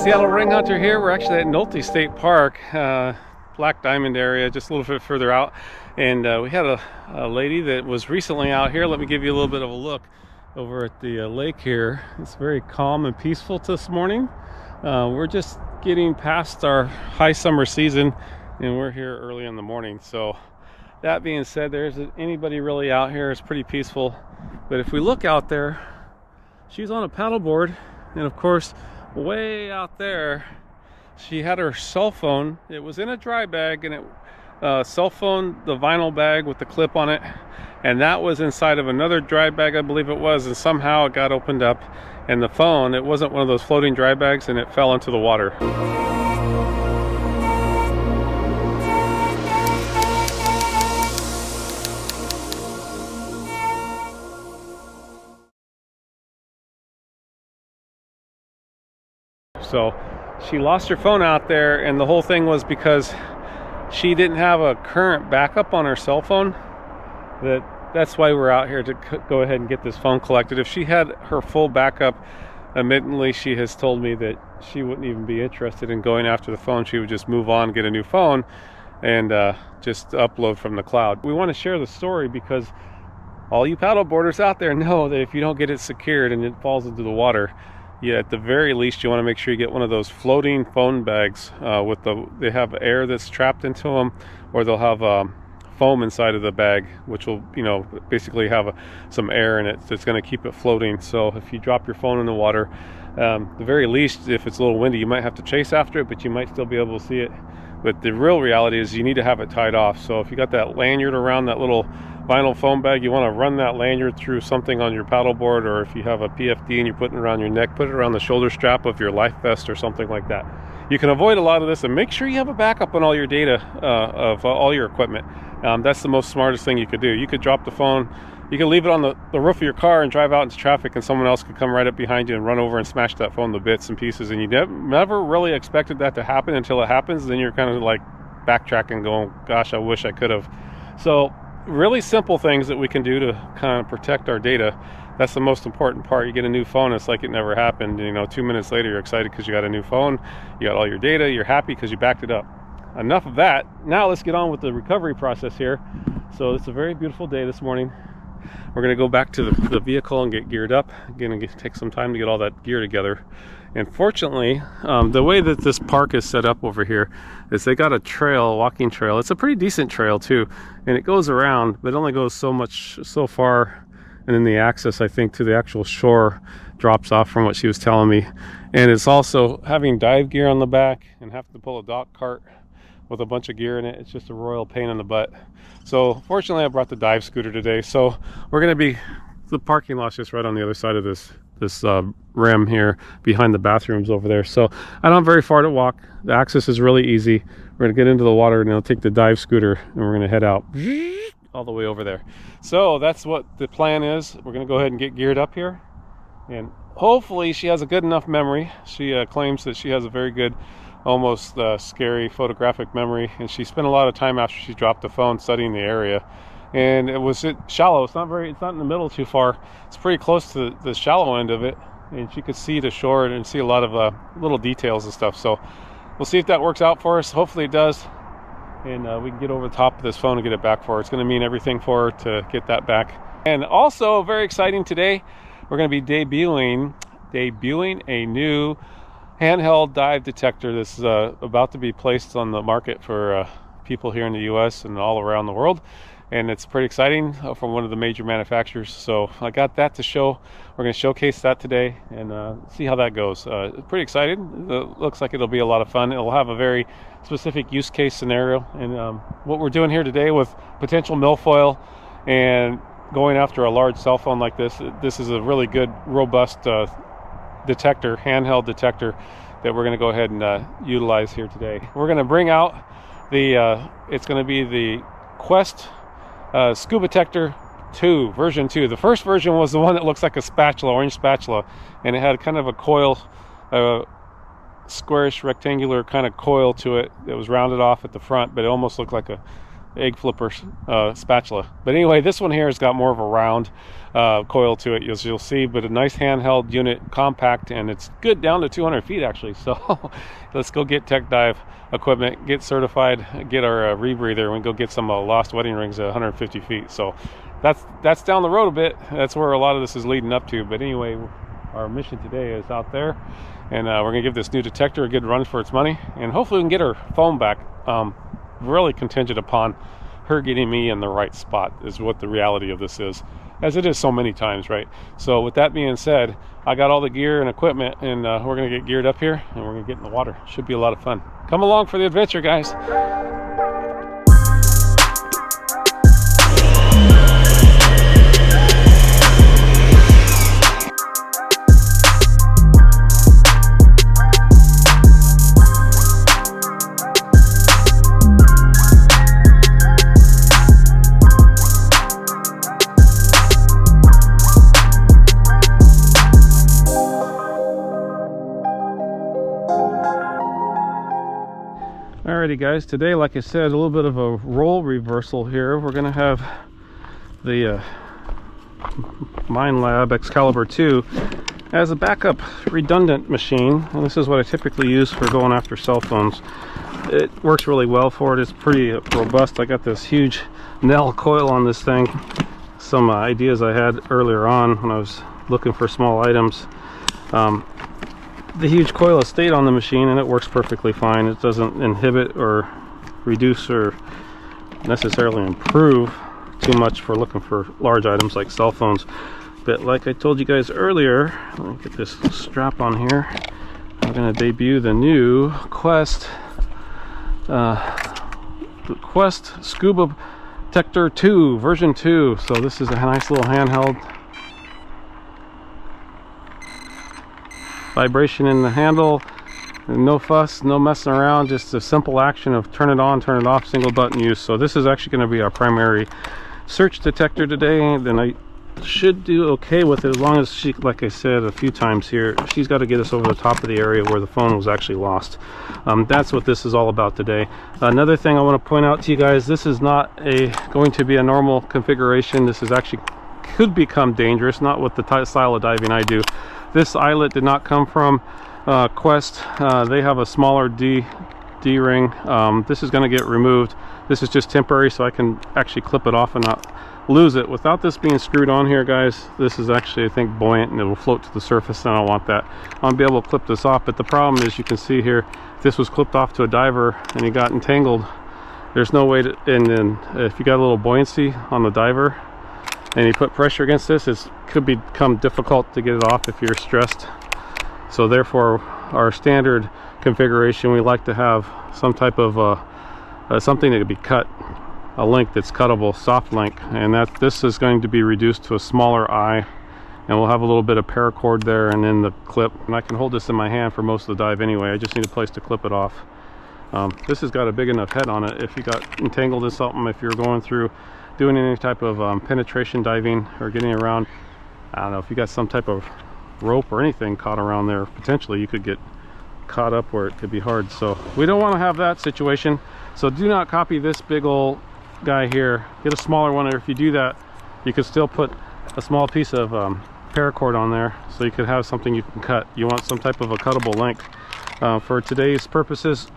Seattle Ring Hunter here. We're actually at Nolte State Park, Black Diamond area, just a little bit further out. And we had a lady that was recently out here. Let me give you a little bit of a look over at the lake here. It's very calm and peaceful this morning. We're just getting past our high summer season and we're here early in the morning. So that being said, there isn't anybody really out here. It's pretty peaceful. But if we look out there, she's on a paddleboard, and of course, way out there, she had her cell phone. It was in a dry bag, and cell phone, the vinyl bag with the clip on it, and that was inside of another dry bag, I believe it was, and somehow it got opened up, and the phone, it wasn't one of those floating dry bags, and it fell into the water. So she lost her phone out there, and the whole thing was because she didn't have a current backup on her cell phone. That's why we're out here, to go ahead and get this phone collected. If she had her full backup, admittedly, she has told me that she wouldn't even be interested in going after the phone. She would just move on, get a new phone, and just upload from the cloud. We want to share the story because all you paddleboarders out there know that if you don't get it secured and it falls into the water, at the very least, you want to make sure you get one of those floating phone bags they have air that's trapped into them, or they'll have foam inside of the bag, which will, basically have some air in it that's going to keep it floating. So if you drop your phone in the water, the very least, if it's a little windy, you might have to chase after it, but you might still be able to see it. But the real reality is you need to have it tied off. So if you got that lanyard around that little vinyl foam bag, you want to run that lanyard through something on your paddleboard, or if you have a PFD and you're putting it around your neck, put it around the shoulder strap of your life vest or something like that. You can avoid a lot of this, and make sure you have a backup on all your data of all your equipment. That's the most smartest thing you could do. You could drop the phone, you could leave it on the roof of your car and drive out into traffic, and someone else could come right up behind you and run over and smash that phone to bits and pieces, and you never really expected that to happen until it happens. Then you're kind of like backtracking, going, gosh, I wish I could have. So really simple things that we can do to kind of protect our data. That's the most important part. You get a new phone, it's like it never happened. 2 minutes later, you're excited because you got a new phone, you got all your data, you're happy because you backed it up. Enough of that. Now let's get on with the recovery process here. So it's a very beautiful day this morning. We're going to go back to the vehicle and get geared up. Going to take some time to get all that gear together. And fortunately, the way that this park is set up over here is they got a walking trail. It's a pretty decent trail too, and it goes around, but it only goes so far, and then the access, I think, to the actual shore drops off from what she was telling me. And it's also having dive gear on the back and having to pull a dock cart with a bunch of gear in it. It's just a royal pain in the butt. So fortunately, I brought the dive scooter today. So we're going to be, the parking lot's just right on the other side of this rim here behind the bathrooms over there. So I don't have very far to walk. The access is really easy. We're going to get into the water and I'll take the dive scooter and we're going to head out all the way over there. So that's what the plan is. We're going to go ahead and get geared up here, and hopefully she has a good enough memory. She claims that she has a very good, almost scary photographic memory, and she spent a lot of time after she dropped the phone studying the area. And it was shallow. It's not in the middle too far. It's pretty close to the shallow end of it, and she could see the shore and see a lot of little details and stuff. So we'll see if that works out for us. Hopefully it does, and we can get over the top of this phone and get it back for her. It's going to mean everything for her to get that back. And also very exciting today, we're going to be debuting a new handheld dive detector. This is about to be placed on the market for people here in the US and all around the world, and it's pretty exciting, from one of the major manufacturers. So I got that to show. We're going to showcase that today and see how that goes. Pretty excited. It looks like it'll be a lot of fun. It'll have a very specific use case scenario, and what we're doing here today with potential milfoil and going after a large cell phone like this is a really good, robust detector, handheld detector, that we're going to go ahead and utilize here today. We're going to bring out it's going to be the QUEST SCUBA TECTOR II, version 2. The first version was the one that looks like a spatula, orange spatula, and it had kind of a coil, squarish rectangular kind of coil to it that was rounded off at the front, but it almost looked like egg flipper spatula. But anyway, this one here has got more of a round coil to it, as you'll see, but a nice handheld unit, compact, and it's good down to 200 feet actually. So let's go get tech dive equipment, get certified, get our rebreather, and we go get some lost wedding rings at 150 feet. So that's down the road a bit. That's where a lot of this is leading up to. But anyway, our mission today is out there, and we're gonna give this new detector a good run for its money, and hopefully we can get her phone back. Really contingent upon her getting me in the right spot is what the reality of this is, as it is so many times, right? So with that being said, I got all the gear and equipment, and we're gonna get geared up here, and we're gonna get in the water. Should be a lot of fun. Come along for the adventure, guys. Alrighty guys, today, like I said, a little bit of a role reversal here. We're gonna have the Mine Lab Excalibur II as a backup redundant machine, and this is what I typically use for going after cell phones. It works really well for it. It's pretty robust. I got this huge Nell coil on this thing. Some ideas I had earlier on when I was looking for small items. The huge coil has stayed on the machine, and it works perfectly fine. It doesn't inhibit or reduce or necessarily improve too much for looking for large items like cell phones. But like I told you guys earlier, let me get this strap on here. I'm going to debut the new QUEST SCUBA TECTOR II version 2. So this is a nice little handheld. Vibration in the handle, no fuss, no messing around, just a simple action of turn it on, turn it off, single button use. So this is actually going to be our primary search detector today. Then I should do okay with it, as long as she, like I said a few times here, she's got to get us over the top of the area where the phone was actually lost. That's what this is all about today. Another thing I want to point out to you guys, this is not going to be a normal configuration. This is actually could become dangerous, not with the style of diving I do. This eyelet did not come from QUEST. They have a smaller D-ring. This is going to get removed. This is just temporary, so I can actually clip it off and not lose it. Without this being screwed on here, guys, this is actually, I think, buoyant, and it will float to the surface, and I don't want that. I'll be able to clip this off, but the problem is, you can see here, if this was clipped off to a diver and he got entangled, there's no way to, and then if you got a little buoyancy on the diver, and you put pressure against this, it could become difficult to get it off if you're stressed. So therefore, our standard configuration, we like to have some type of something that could be cut, a link that's cuttable, soft link, and this is going to be reduced to a smaller eye, and we'll have a little bit of paracord there, and then the clip. And I can hold this in my hand for most of the dive anyway. I just need a place to clip it off. This has got a big enough head on it. If you got entangled in something, if you're going through doing any type of penetration diving or getting around, I don't know, if you got some type of rope or anything caught around there, potentially you could get caught up where it could be hard. So we don't want to have that situation. So do not copy this big old guy here. Get a smaller one, or if you do that, you could still put a small piece of paracord on there, so you could have something you can cut. You want some type of a cuttable link. For today's purposes,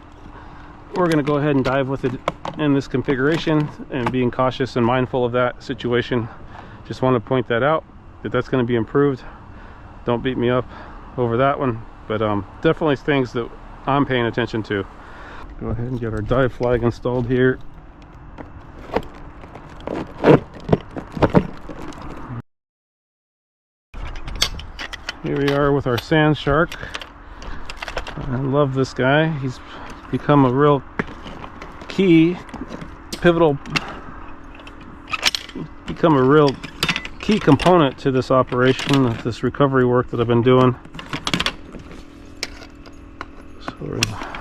we're going to go ahead and dive with it in this configuration, and being cautious and mindful of that situation. Just want to point that out, that that's going to be improved. Don't beat me up over that one, but definitely things that I'm paying attention to. Go ahead and get our dive flag installed here. Here we are with our sand shark. I love this guy. He's become a real key component to this operation, of this recovery work that I've been doing. So we're gonna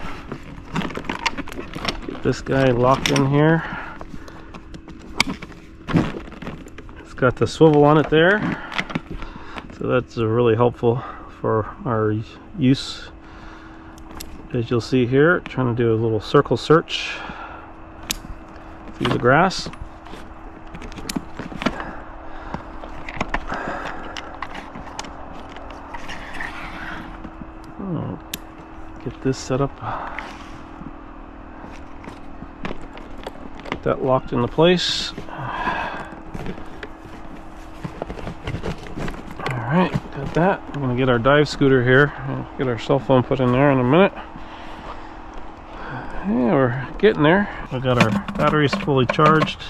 get this guy locked in here. It's got the swivel on it there, so that's really helpful for our use. As you'll see here, trying to do a little circle search. through the grass. Oh, get this set up. Get that locked into place. Alright, got that. We're going to get our dive scooter here. Get our cell phone put in there in a minute. Yeah, we're getting there. We got our batteries fully charged.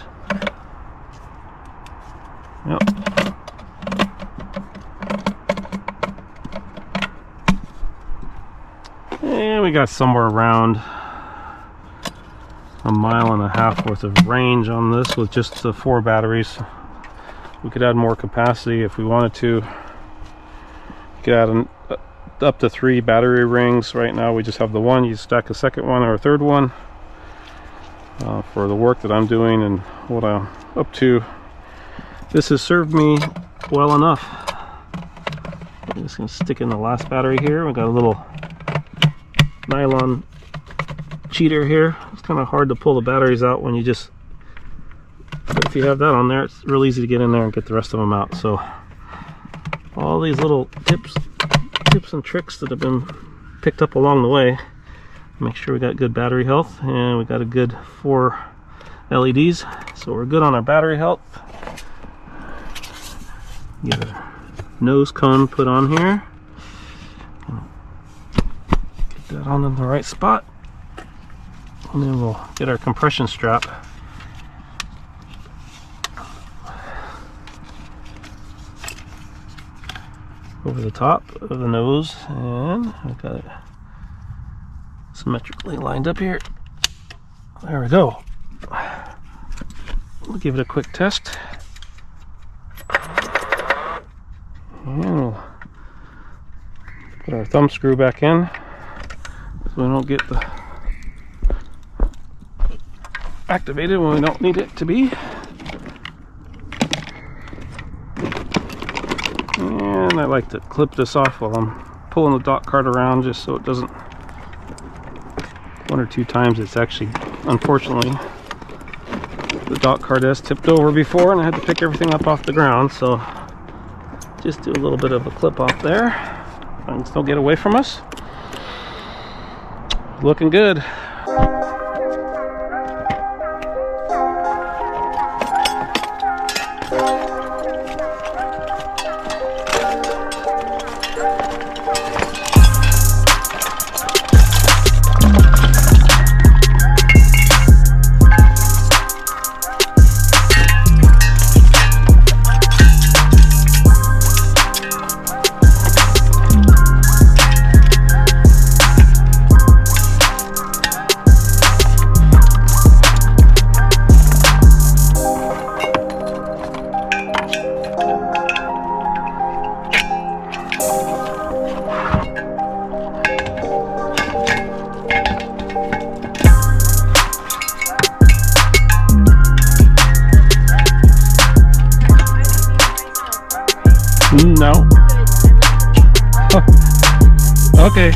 Yep. And we got somewhere around 1.5 miles worth of range on this with just the 4 batteries. We could add more capacity if we wanted to. We could add up to 3 battery rings. Right now we just have the one. You stack a second one or a third one for the work that I'm doing and what I'm up to. This has served me well enough. I'm just going to stick in the last battery here. We got a little nylon cheater here. It's kind of hard to pull the batteries out when you just, but if you have that on there, it's real easy to get in there and get the rest of them out. So all these little tips and tricks that have been picked up along the way, make sure we got good battery health, and we got a good 4 LEDs, so we're good on our battery health. Get a nose cone put on here, get that on in the right spot, and then we'll get our compression strap over the top of the nose, and I've got it symmetrically lined up here. There we go. We'll give it a quick test. And we'll put our thumb screw back in so we don't get the activated when we don't need it to be. And I like to clip this off while I'm pulling the dock cart around, just so it doesn't, 1 or 2 times it's actually, unfortunately, the dock cart has tipped over before and I had to pick everything up off the ground, so just do a little bit of a clip off there. Things don't get away from us. Looking good. No. Okay.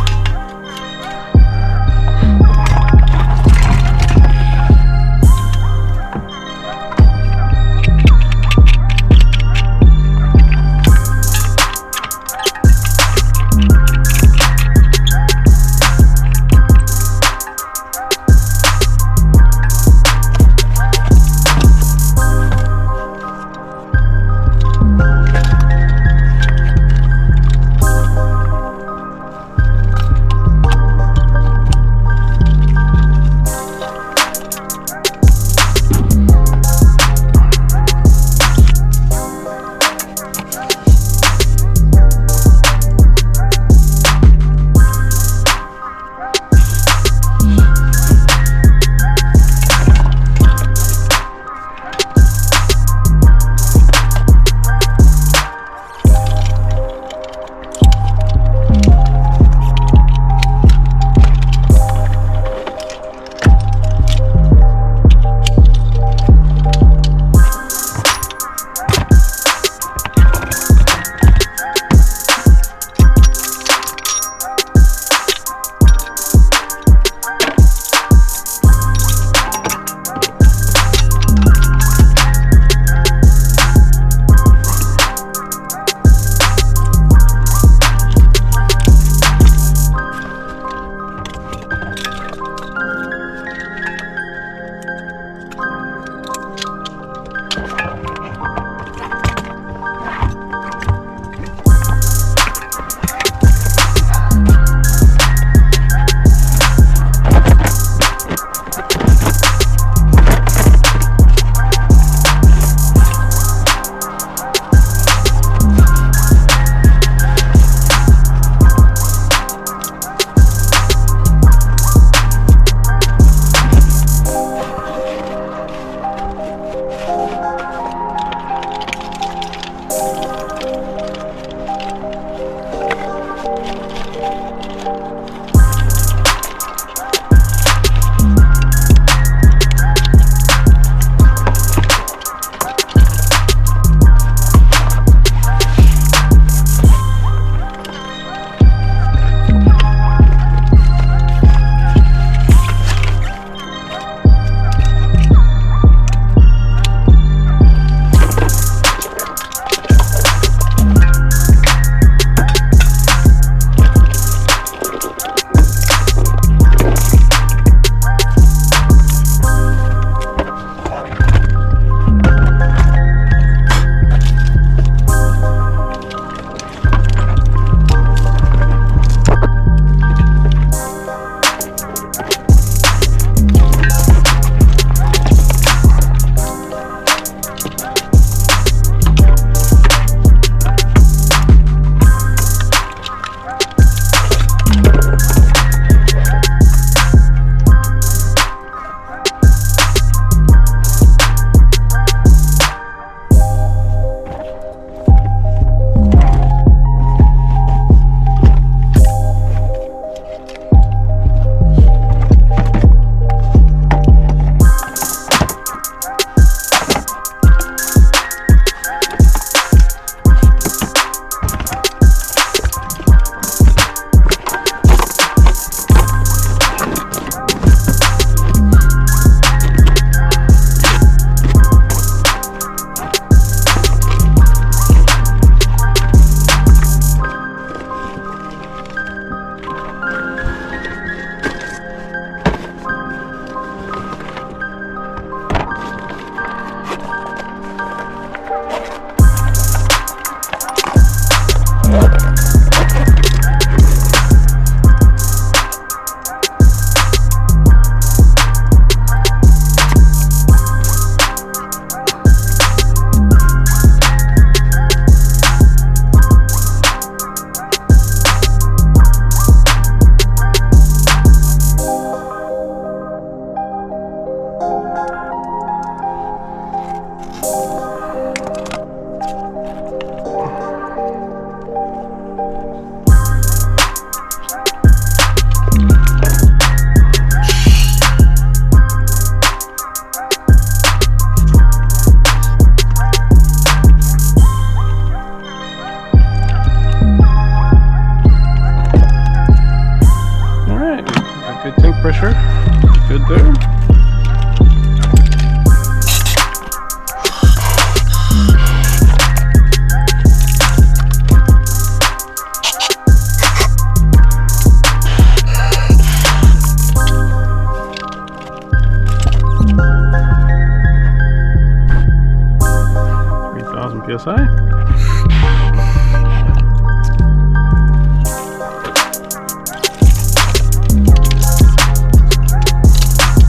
PSI.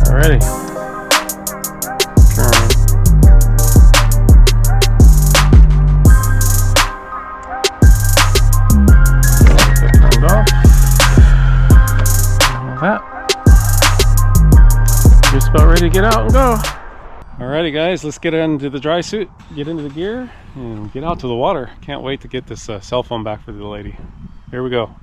Alrighty. Turn. Get turned off. All that. Just about ready to get out and go. Alrighty guys, let's get into the dry suit, get into the gear, and get out to the water. Can't wait to get this cell phone back for the lady. Here we go.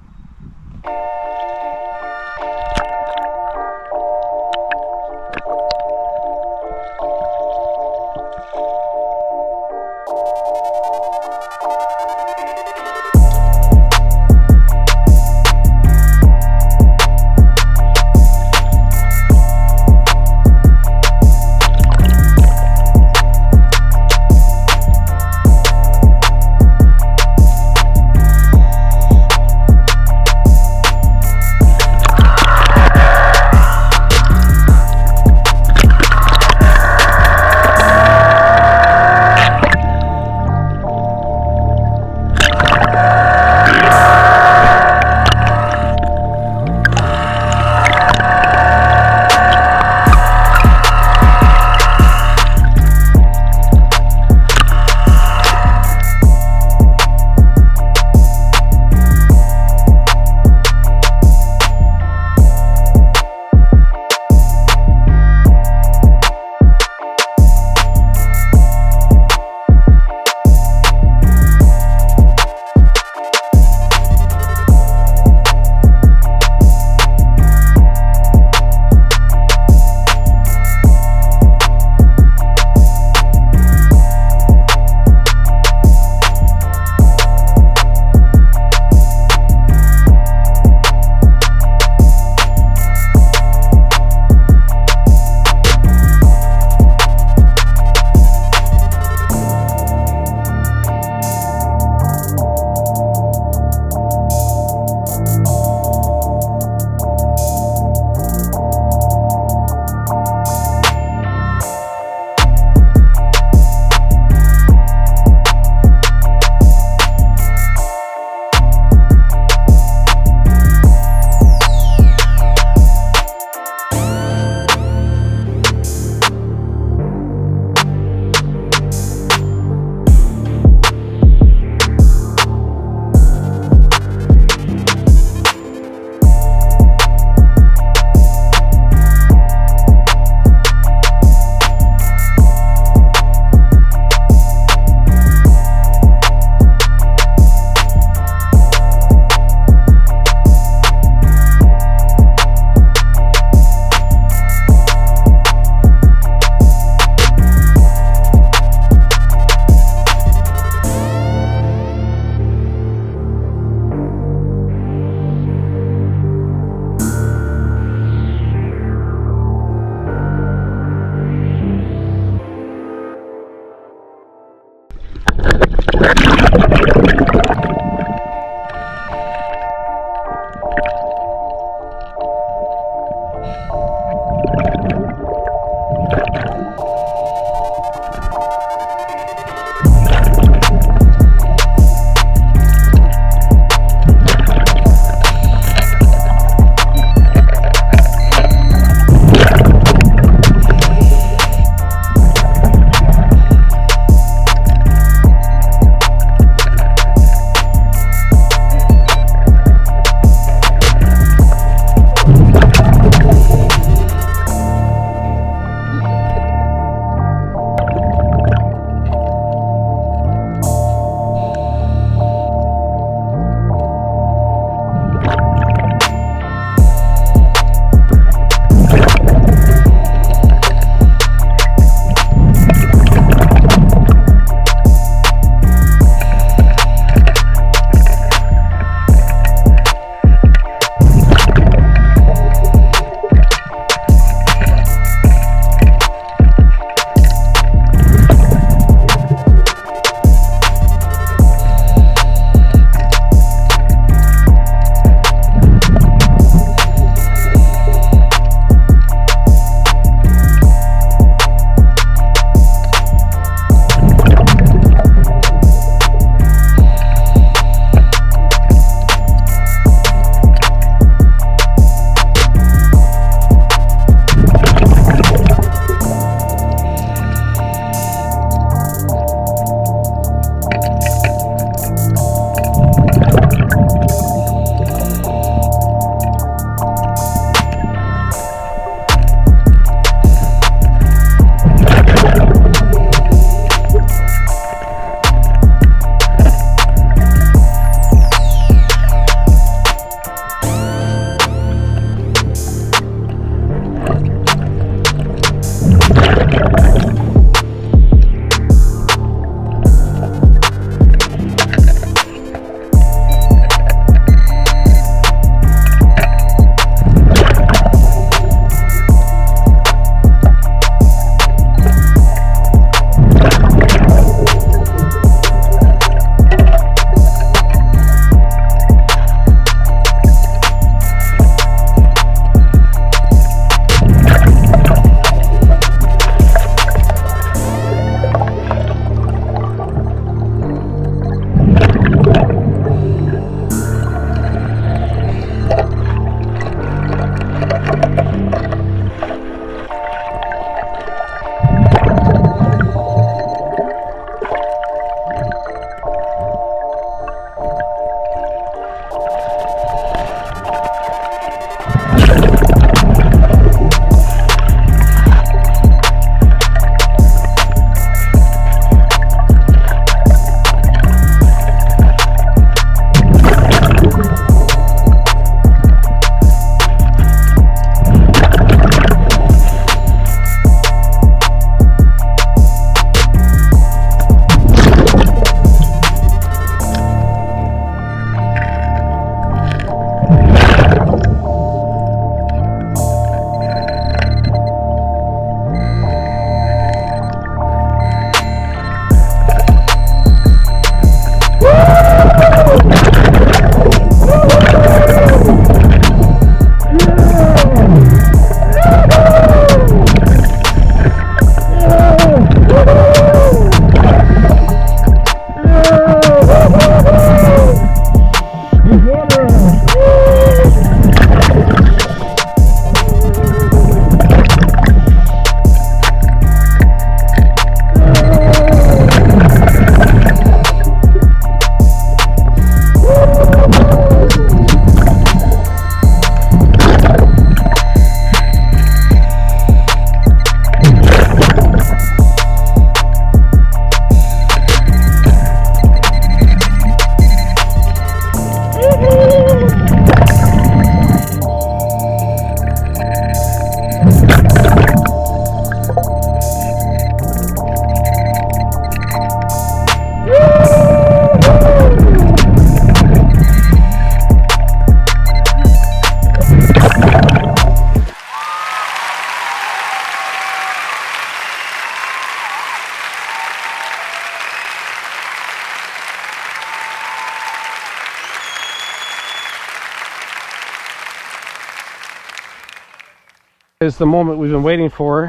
Is the moment we've been waiting for.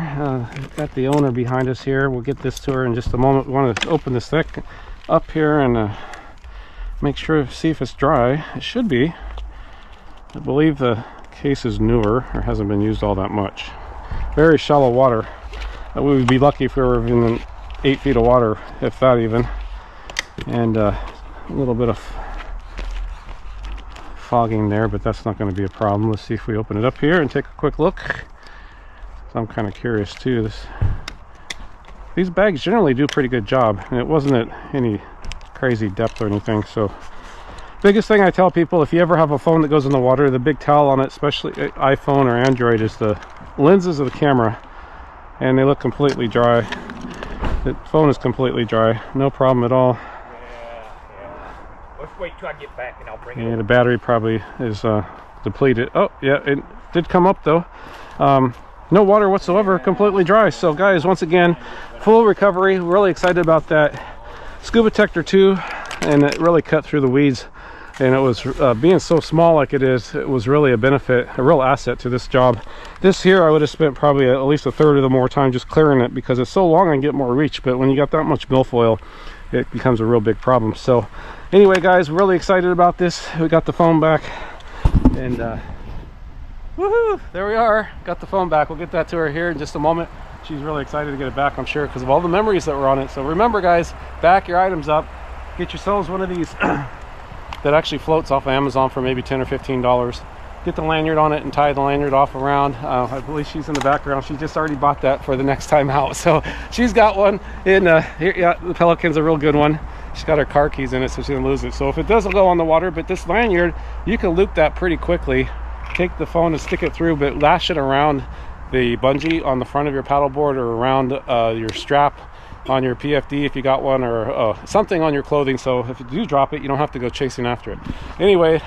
Got the owner behind us here. We'll get this to her in just a moment. We want to open this thing up here and make sure, see if it's dry. It should be. I believe the case is newer or hasn't been used all that much. Very shallow water. We would be lucky if we were in 8 feet of water, if that even. And a little bit of fogging there, but that's not going to be a problem. Let's see if we open it up here and take a quick look. So I'm kind of curious too. These bags generally do a pretty good job, and it wasn't at any crazy depth or anything. So biggest thing I tell people, if you ever have a phone that goes in the water, the big towel on it, especially iPhone or Android, is the lenses of the camera, and they look completely dry. The phone is completely dry, no problem at all. Let's wait till I get back and I'll bring it. Yeah, the battery probably is depleted. Oh yeah, it did come up though. No water whatsoever, completely dry. So guys, once again, full recovery. Really excited about that SCUBA TECTOR II, and it really cut through the weeds. And it was being so small like it is, it was really a benefit, a real asset to this job. This here I would have spent probably at least a third of the more time just clearing it, because it's so long I can get more reach, but when you got that much milfoil, it becomes a real big problem. So anyway guys, really excited about this. We got the phone back, and woohoo, there we are, got the phone back. We'll get that to her here in just a moment. She's really excited to get it back, I'm sure, because of all the memories that were on it. So remember guys, back your items up, get yourselves one of these that actually floats off of Amazon for maybe $10 or $15. Get the lanyard on it and tie the lanyard off around. I believe she's in the background. She just already bought that for the next time out. So she's got one in here. Yeah, the Pelican's a real good one. She's got her car keys in it, so she didn't lose it. So if it doesn't go on the water, but this lanyard, you can loop that pretty quickly. Take the phone and stick it through, but lash it around the bungee on the front of your paddleboard, or around your strap on your PFD if you got one, or something on your clothing, so if you do drop it, you don't have to go chasing after it. Anyway,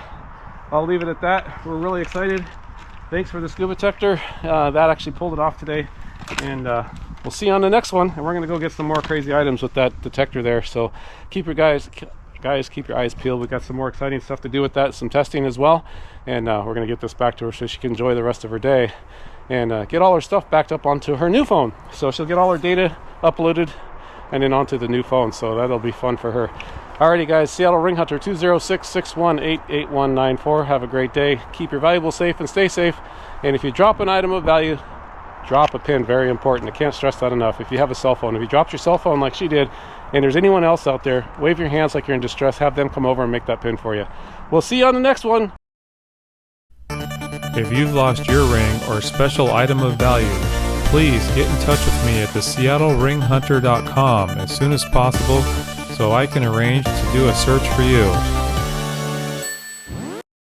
I'll leave it at that. We're really excited. Thanks for the SCUBA TECTOR. That actually pulled it off today, and we'll see you on the next one. And we're gonna go get some more crazy items with that detector there. So keep your guys keep your eyes peeled. We got some more exciting stuff to do with that, some testing as well, and we're gonna get this back to her so she can enjoy the rest of her day, and get all her stuff backed up onto her new phone. So she'll get all her data uploaded and then onto the new phone, so that'll be fun for her. Alrighty guys, Seattle Ring Hunter 206-618-8194. Have a great day. Keep your valuables safe and stay safe. And if you drop an item of value, drop a pin. Very important. I can't stress that enough. If you have a cell phone, if you dropped your cell phone like she did, and there's anyone else out there, wave your hands like you're in distress. Have them come over and make that pin for you. We'll see you on the next one. If you've lost your ring or special item of value, please get in touch with me at the SeattleRingHunter.com as soon as possible, so I can arrange to do a search for you.